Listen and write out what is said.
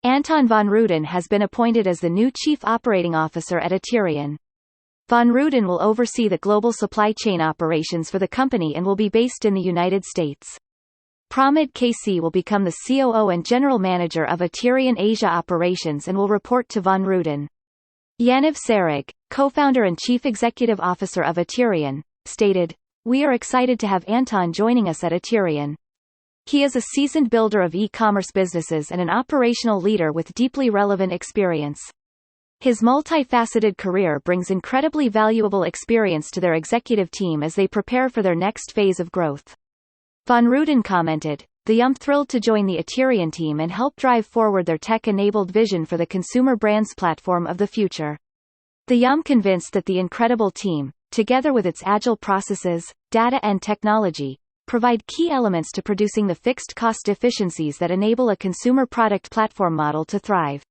Anton von Ruden has been appointed as the new Chief Operating Officer at ATER. Von Ruden will oversee the global supply chain operations for the company and will be based in the United States. Pramod KC will become the COO and General Manager of ATER Asia Operations and will report to von Ruden. Yaniv Sarig, co-founder and Chief Executive Officer of ATER, stated, "We are excited to have Anton joining us at ATER. He is a seasoned builder of e-commerce businesses and an operational leader with deeply relevant experience. His multifaceted career brings incredibly valuable experience to their executive team as they prepare for their next phase of growth." Von Ruden commented, "I'm thrilled to join the ATER team and help drive forward their tech-enabled vision for the consumer brands platform of the future. I'm convinced that the incredible team, together with its agile processes, data and technology, provide key elements to producing the fixed cost efficiencies that enable a consumer product platform model to thrive."